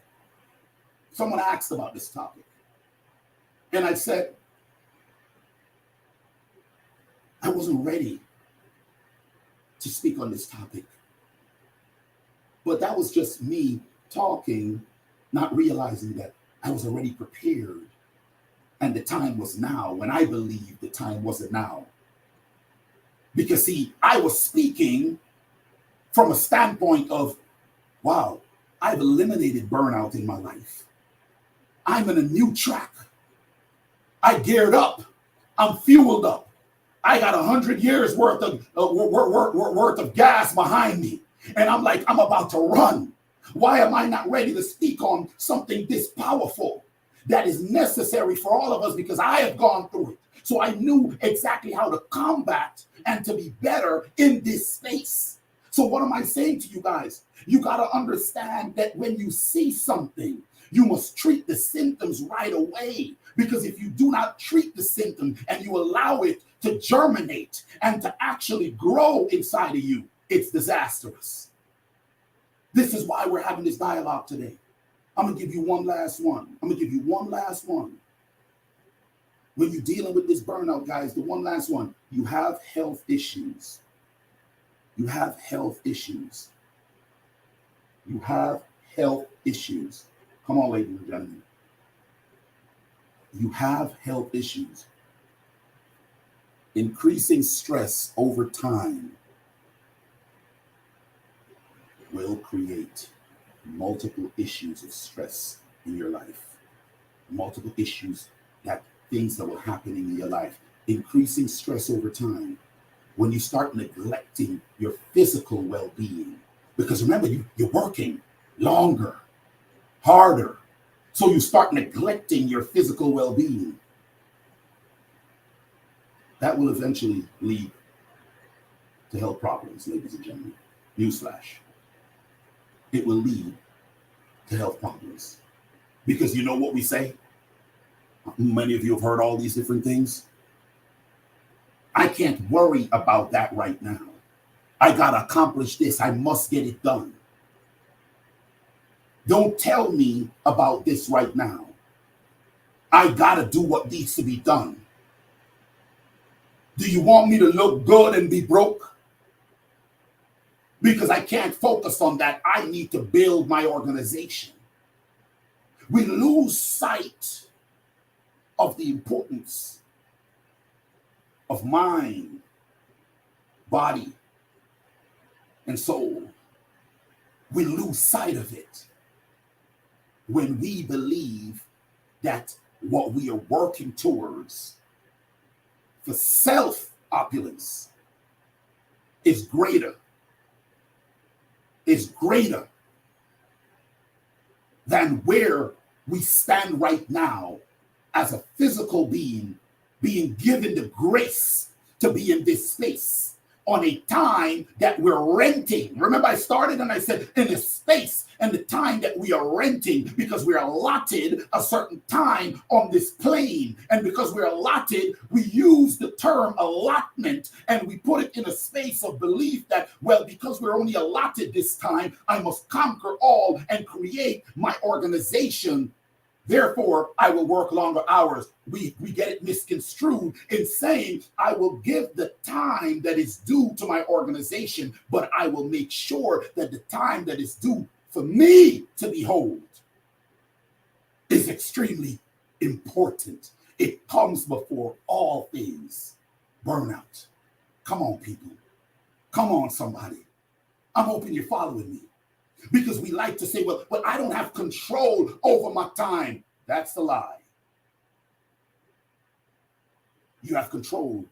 [SPEAKER 1] And I said, I wasn't ready to speak on this topic. But that was just me talking, not realizing that I was already prepared. And the time was now, when I believed the time wasn't now. Because see, I was speaking from a standpoint of, wow, I've eliminated burnout in my life. I'm in a new track. I geared up. I'm fueled up. I got 100 years worth of gas behind me. And I'm like, I'm about to run. Why am I not ready to speak on something this powerful that is necessary for all of us? Because I have gone through it. So I knew exactly how to combat and to be better in this space. So what am I saying to you guys? You got to understand that when you see something, you must treat the symptoms right away. Because if you do not treat the symptom and you allow it to germinate and to actually grow inside of you, it's disastrous. This is why we're having this dialogue today. I'm going to give you one last one. When you're dealing with this burnout, guys, the one last one, you have health issues. You have health issues. Come on, ladies and gentlemen. You have health issues. Increasing stress over time will create multiple issues of stress in your life. Multiple issues, that things that will happen in your life. Increasing stress over time. When you start neglecting your physical well-being, because remember, you're working longer, harder, so you start neglecting your physical well-being. That will eventually lead to health problems, ladies and gentlemen. Newsflash. It will lead to health problems. Because you know what we say? Many of you have heard all these different things. I can't worry about that right now. I got to accomplish this. I must get it done. Don't tell me about this right now. I got to do what needs to be done. Do you want me to look good and be broke? Because I can't focus on that. I need to build my organization. We lose sight of the importance of mind, body, and soul. We lose sight of it when we believe that what we are working towards for self-opulence is greater than where we stand right now as a physical being given the grace to be in this space on a time that we're renting. Remember, I started and I said in a space and the time that we are renting, because we're allotted a certain time on this plane. And because we're allotted, we use the term allotment and we put it in a space of belief that, well, because we're only allotted this time, I must conquer all and create my organization. Therefore, I will work longer hours. We get it misconstrued in saying, I will give the time that is due to my organization, but I will make sure that the time that is due for me to behold is extremely important. It comes before all things. Burnout. Come on, people. Come on, somebody. I'm hoping you're following me. Because we like to say, well, I don't have control over my time. That's the lie. You have control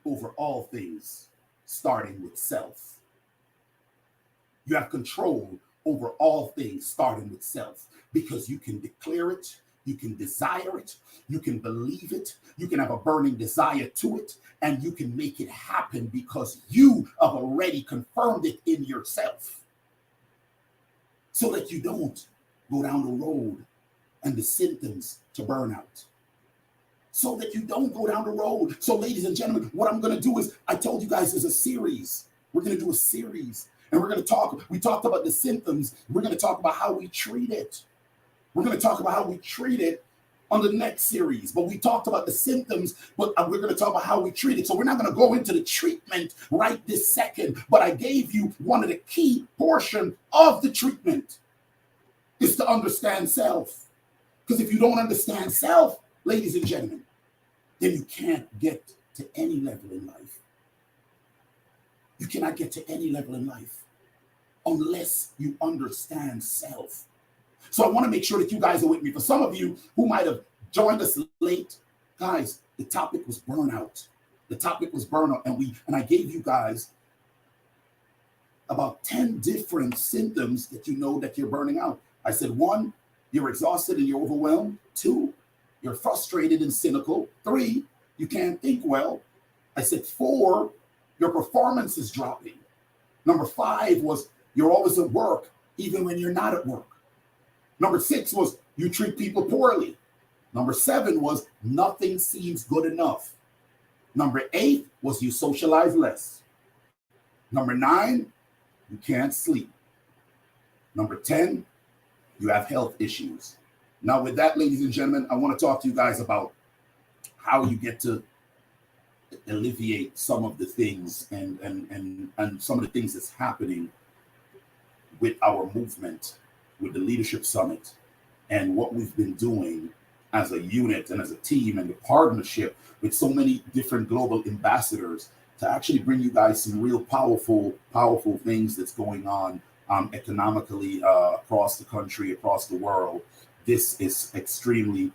[SPEAKER 1] over all things, starting with self. You have control over all things, starting with self, because you can declare it, you can desire it, you can believe it, you can have a burning desire to it, and you can make it happen because you have already confirmed it in yourself. So that you don't go down the road and the symptoms to burnout. So that you don't go down the road. So, ladies and gentlemen, what I'm going to do is, I told you guys there's a series. We're going to do a series. And we're going to talk. We talked about the symptoms. We're going to talk about how we treat it. We're going to talk about how we treat it on the next series. But we talked about the symptoms, but we're going to talk about how we treat it. So we're not going to go into the treatment right this second. But I gave you one of the key portion of the treatment is to understand self. Because if you don't understand self, ladies and gentlemen, then you can't get to any level in life. You cannot get to any level in life unless you understand self. So I want to make sure that you guys are with me. For some of you who might have joined us late, guys, the topic was burnout. The topic was burnout, and I gave you guys about 10 different symptoms that you know that you're burning out. I said, 1, you're exhausted and you're overwhelmed. 2, you're frustrated and cynical. 3, you can't think well. I said 4, your performance is dropping. Number 5 was you're always at work, even when you're not at work. Number 6 was you treat people poorly. Number 7 was nothing seems good enough. Number 8 was you socialize less. Number 9, you can't sleep. Number 10, you have health issues. Now, with that, ladies and gentlemen, I want to talk to you guys about how you get to alleviate some of the things and some of the things that's happening with our movement, with the Leadership Summit, and what we've been doing as a unit and as a team, and the partnership with so many different global ambassadors to actually bring you guys some real powerful things that's going on economically across the country, across the world. This is extremely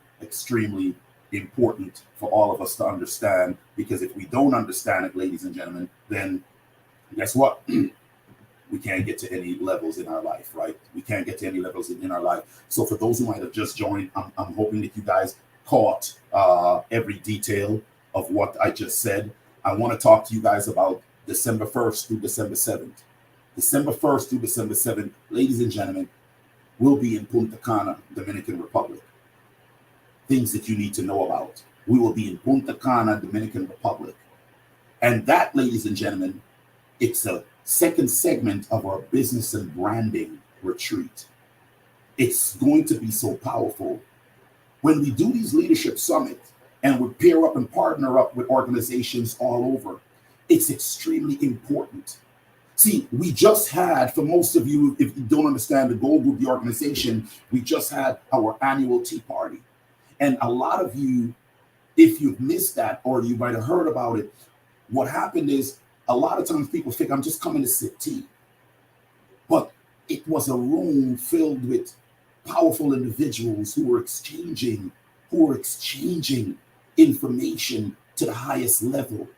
[SPEAKER 1] important for all of us to understand, because if we don't understand it, ladies and gentlemen, then guess what? We can't get to any levels in our life, right? We can't get to any levels in our life. So for those who might have just joined, I'm hoping that you guys caught every detail of what I just said. I want to talk to you guys about December 1st through December 7th. December 1st through December 7th, ladies and gentlemen, we'll be in Punta Cana, Dominican Republic. Things that you need to know about. We will be in Punta Cana, Dominican Republic. And that, ladies and gentlemen, it's a second segment of our business and branding retreat. It's going to be so powerful. When we do these leadership summits and we pair up and partner up with organizations all over, it's extremely important. See, we just had, for most of you, if you don't understand the goal group, the organization, we just had our annual tea party. And a lot of you, if you've missed that or you might have heard about it, what happened is a lot of times people think I'm just coming to sip tea. But it was a room filled with powerful individuals who were exchanging information to the highest level.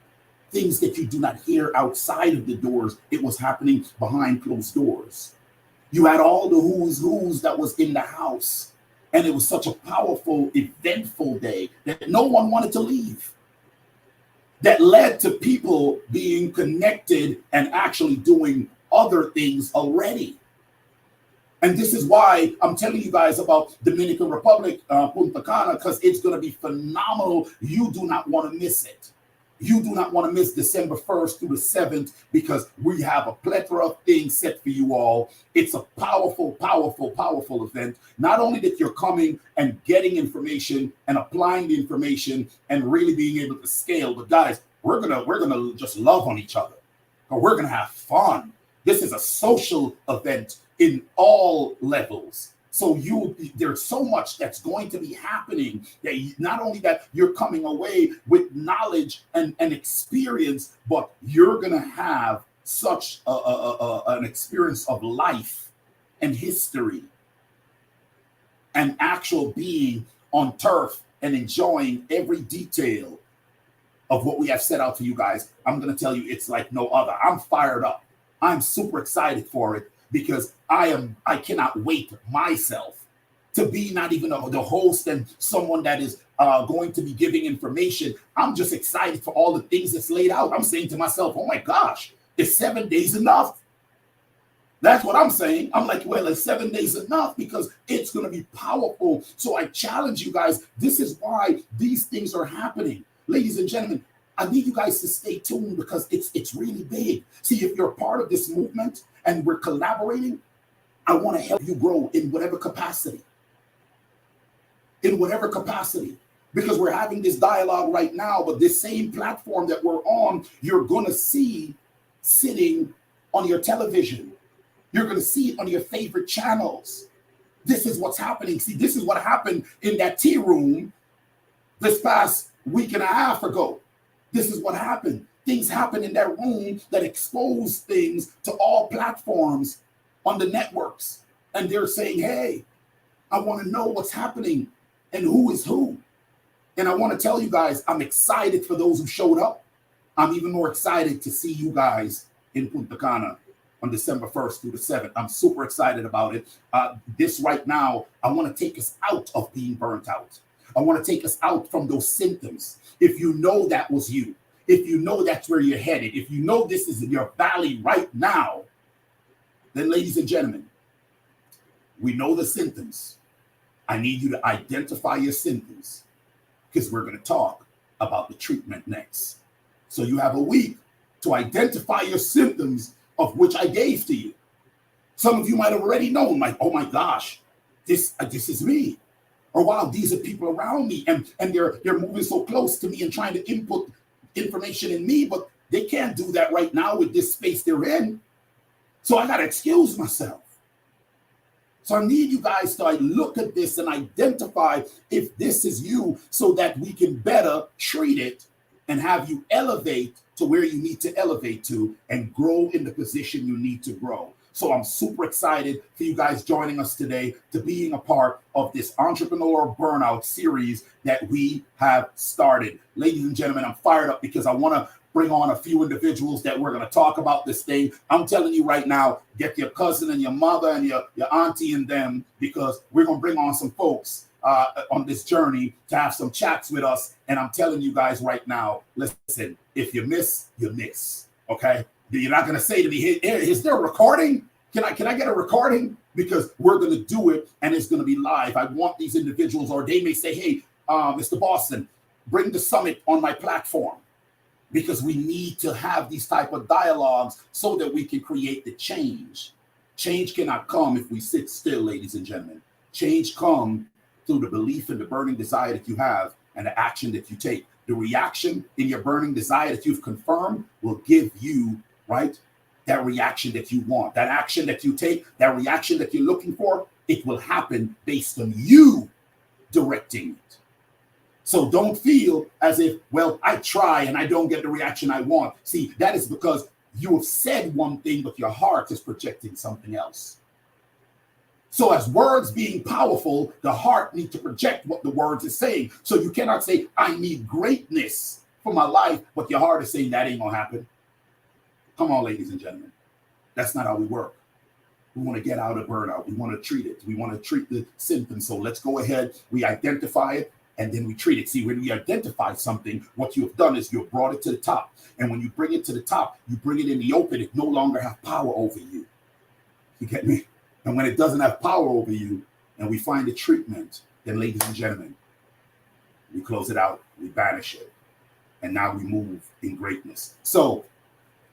[SPEAKER 1] Things that you do not hear outside of the doors. It was happening behind closed doors. You had all the who's that was in the house. And it was such a powerful, eventful day that no one wanted to leave. That led to people being connected and actually doing other things already. And this is why I'm telling you guys about Dominican Republic, Punta Cana, because it's going to be phenomenal. You do not want to miss it. You do not want to miss December 1st through the 7th, because we have a plethora of things set for you all. It's a powerful event. Not only that you're coming and getting information and applying the information and really being able to scale, but guys, we're gonna just love on each other. And we're gonna have fun. This is a social event in all levels. So there's so much that's going to be happening that not only that you're coming away with knowledge and experience, but you're going to have such an experience of life and history and actual being on turf and enjoying every detail of what we have set out for you guys. I'm going to tell you, it's like no other. I'm fired up. I'm super excited for it. because I cannot wait myself to be not even the host and someone that is going to be giving information. I'm just excited for all the things that's laid out. I'm saying to myself, oh my gosh, is 7 days enough? That's what I'm saying. I'm like, well, is 7 days enough? Because it's going to be powerful. So I challenge you guys. This is why these things are happening. Ladies and gentlemen, I need you guys to stay tuned because it's really big. See, if you're part of this movement and we're collaborating, I want to help you grow in whatever capacity. In whatever capacity. Because we're having this dialogue right now, but this same platform that we're on, you're going to see sitting on your television. You're going to see it on your favorite channels. This is what's happening. See, this is what happened in that tea room this past week and a half ago. This is what happened. Things happen in that room that expose things to all platforms on the networks. And they're saying, hey, I want to know what's happening and who is who. And I want to tell you guys, I'm excited for those who showed up. I'm even more excited to see you guys in Punta Cana on December 1st through the 7th. I'm super excited about it. This right now, I want to take us out of being burnt out. I want to take us out from those symptoms. If you know that was you, if you know that's where you're headed, if you know this is in your valley right now, then ladies and gentlemen, we know the symptoms. I need you to identify your symptoms because we're going to talk about the treatment next. So you have a week to identify your symptoms of which I gave to you. Some of you might have already known, like, oh my gosh, this is me. Or wow, these are people around me and they're moving so close to me and trying to input information in me, but they can't do that right now with this space they're in. So I got to excuse myself. So I need you guys to look at this and identify if this is you so that we can better treat it and have you elevate to where you need to elevate to and grow in the position you need to grow. So I'm super excited for you guys joining us today to being a part of this Entrepreneur Burnout series that we have started. Ladies and gentlemen, I'm fired up because I want to bring on a few individuals that we're going to talk about this thing. I'm telling you right now, get your cousin and your mother and your auntie and them, because we're going to bring on some folks on this journey to have some chats with us. And I'm telling you guys right now, listen, if you miss, you miss. Okay? You're not going to say to me, hey, is there a recording? Can I get a recording? Because we're going to do it and it's going to be live. I want these individuals, or they may say, hey, Mr. Boston, bring the summit on my platform. Because we need to have these type of dialogues so that we can create the change. Change cannot come if we sit still, ladies and gentlemen. Change comes through the belief and the burning desire that you have and the action that you take. The reaction in your burning desire that you've confirmed will give you, right, that reaction that you want. That action that you take, that reaction that you're looking for, it will happen based on you directing it. So don't feel as if, well, I try and I don't get the reaction I want. See, that is because you have said one thing, but your heart is projecting something else. So as words being powerful, the heart needs to project what the words is saying. So you cannot say, I need greatness for my life, but your heart is saying that ain't gonna happen. Come on, ladies and gentlemen. That's not how we work. We want to get out of burnout. We want to treat it. We want to treat the symptoms. So let's go ahead. We identify it. And then we treat it. See, when we identify something, what you have done is you've brought it to the top. And when you bring it to the top, you bring it in the open. It no longer has power over you. You get me? And when it doesn't have power over you, and we find a treatment, then ladies and gentlemen, we close it out, we banish it. And now we move in greatness. So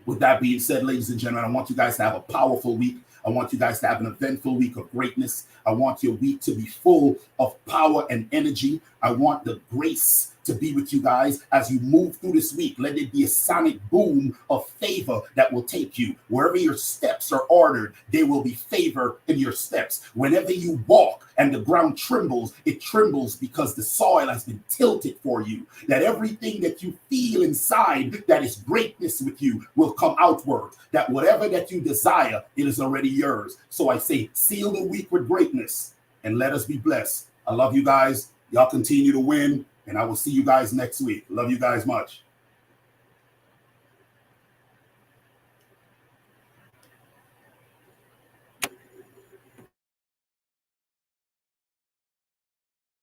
[SPEAKER 1] with that being said, ladies and gentlemen, I want you guys to have a powerful week. I want you guys to have an eventful week of greatness. I want your week to be full of power and energy. I want the grace to be with you guys as you move through this week. Let it be a sonic boom of favor that will take you. Wherever your steps are ordered, there will be favor in your steps. Whenever you walk and the ground trembles, it trembles because the soil has been tilted for you. That everything that you feel inside that is greatness with you will come outward. That whatever that you desire, it is already yours. So I say, seal the week with greatness and let us be blessed. I love you guys. Y'all continue to win. And I will see you guys next week. Love you guys much.